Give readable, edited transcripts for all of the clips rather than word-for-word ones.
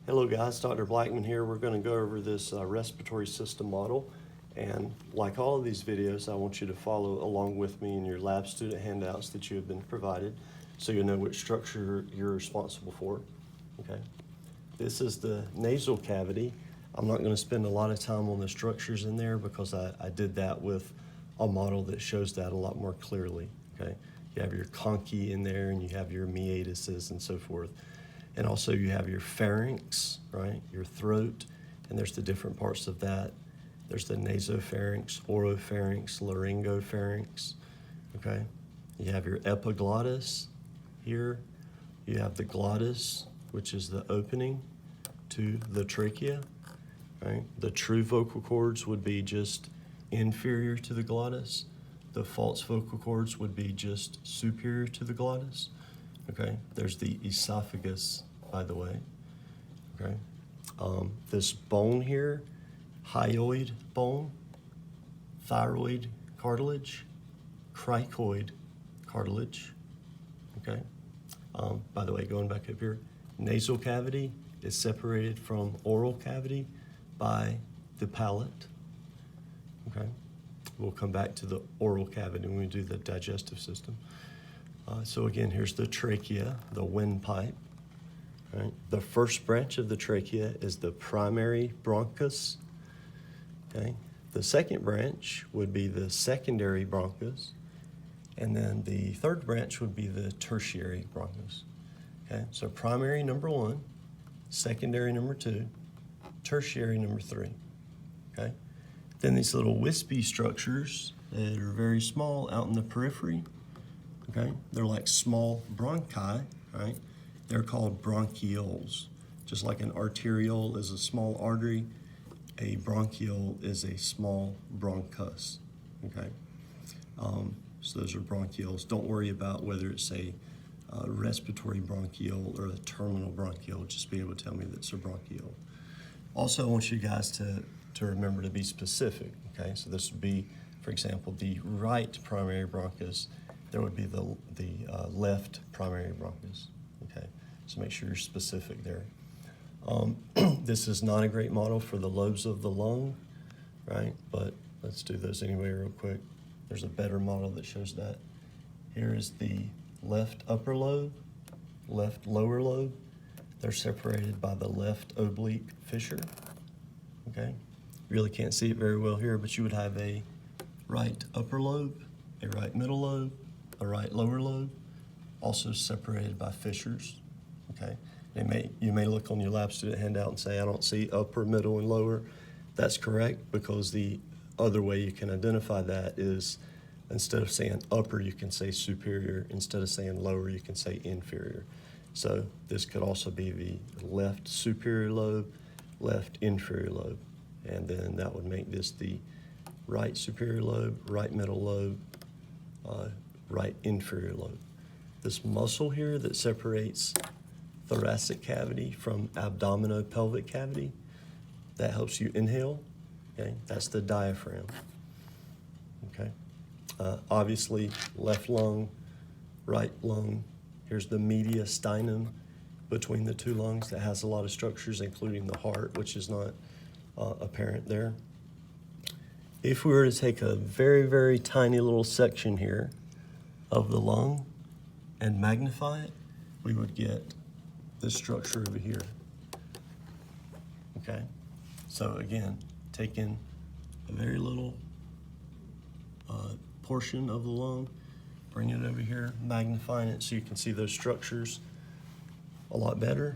Hello guys, Dr. Blackman here. We're going to go over this respiratory system model, and like all of these videos, I want you to follow along with me in your lab student handouts that you have been provided so you know which structure you're responsible for. Okay. This is the nasal cavity. I'm not going to spend a lot of time on the structures in there because I did that with a model that shows that a lot more clearly. Okay. You have your conchi in there and you have your meatuses and so forth. And also you have your pharynx, right? Your throat, and there's the different parts of that. There's the nasopharynx, oropharynx, laryngopharynx, okay? You have your epiglottis here. You have the glottis, which is the opening to the trachea, right? The true vocal cords would be just inferior to the glottis. The false vocal cords would be just superior to the glottis. Okay, there's the esophagus, by the way. Okay, this bone here, hyoid bone, thyroid cartilage, cricoid cartilage. Okay, by the way, going back up here, nasal cavity is separated from oral cavity by the palate. Okay, we'll come back to the oral cavity when we do the digestive system. So again, here's the trachea, the windpipe. Right? The first branch of the trachea is the primary bronchus. Okay? The second branch would be the secondary bronchus. And then the third branch would be the tertiary bronchus. Okay? So primary number 1, secondary number 2, tertiary number 3. Okay? Then these little wispy structures that are very small out in the periphery. Okay, they're like small bronchi, right? They're called bronchioles. Just like an arteriole is a small artery, a bronchiole is a small bronchus, okay? So those are bronchioles. Don't worry about whether it's a respiratory bronchiole or a terminal bronchiole. Just be able to tell me that it's a bronchiole. Also, I want you guys to remember to be specific, okay? So this would be, for example, the right primary bronchus. There would be the left primary bronchus, okay? So make sure you're specific there. This is not a great model for the lobes of the lung, right? But let's do those anyway real quick. There's a better model that shows that. Here is the left upper lobe, left lower lobe. They're separated by the left oblique fissure, okay? You really can't see it very well here, but you would have a right upper lobe, a right middle lobe, a right lower lobe, also separated by fissures, okay? You may look on your lab student handout and say, I don't see upper, middle, and lower. That's correct, because the other way you can identify that is instead of saying upper, you can say superior. Instead of saying lower, you can say inferior. So this could also be the left superior lobe, left inferior lobe, and then that would make this the right superior lobe, right middle lobe, right inferior lobe. This muscle here that separates thoracic cavity from abdominopelvic cavity, that helps you inhale, okay? That's the diaphragm, okay? Obviously, left lung, right lung. Here's the mediastinum between the two lungs that has a lot of structures, including the heart, which is not apparent there. If we were to take a very, very tiny little section here of the lung and magnify it, we would get this structure over here, okay? So again, taking a very little portion of the lung, bring it over here, magnifying it so you can see those structures a lot better,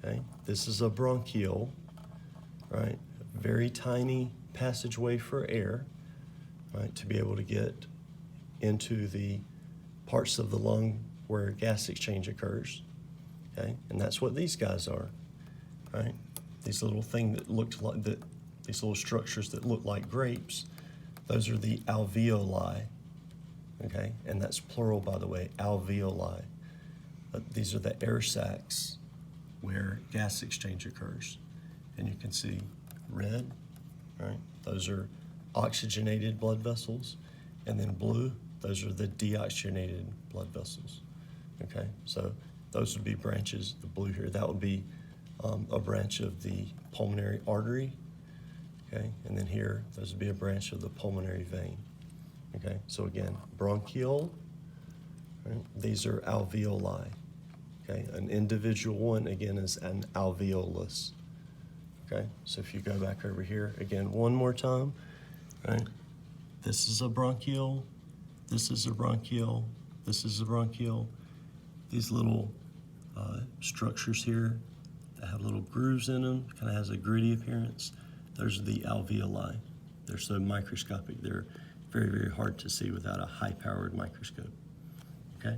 okay? This is a bronchiole, right? A very tiny passageway for air, right, to be able to get into the parts of the lung where gas exchange occurs, okay? And that's what these guys are, right? These little things that looked like that, these little structures that look like grapes, those are the alveoli, okay? And that's plural, by the way, alveoli. But these are the air sacs where gas exchange occurs. And you can see red, right? Those are oxygenated blood vessels. And then blue, those are the deoxygenated blood vessels, okay? So those would be branches, the blue here. That would be a branch of the pulmonary artery, okay? And then here, those would be a branch of the pulmonary vein, okay? So again, bronchiole, right? These are alveoli, okay? An individual one, again, is an alveolus, okay? So if you go back over here, again, one more time, right? This is a bronchiole, this is a bronchiole, this is a bronchiole. These little structures here that have little grooves in them, kind of has a gritty appearance. Those are the alveoli. They're so microscopic. They're very, very hard to see without a high-powered microscope, okay?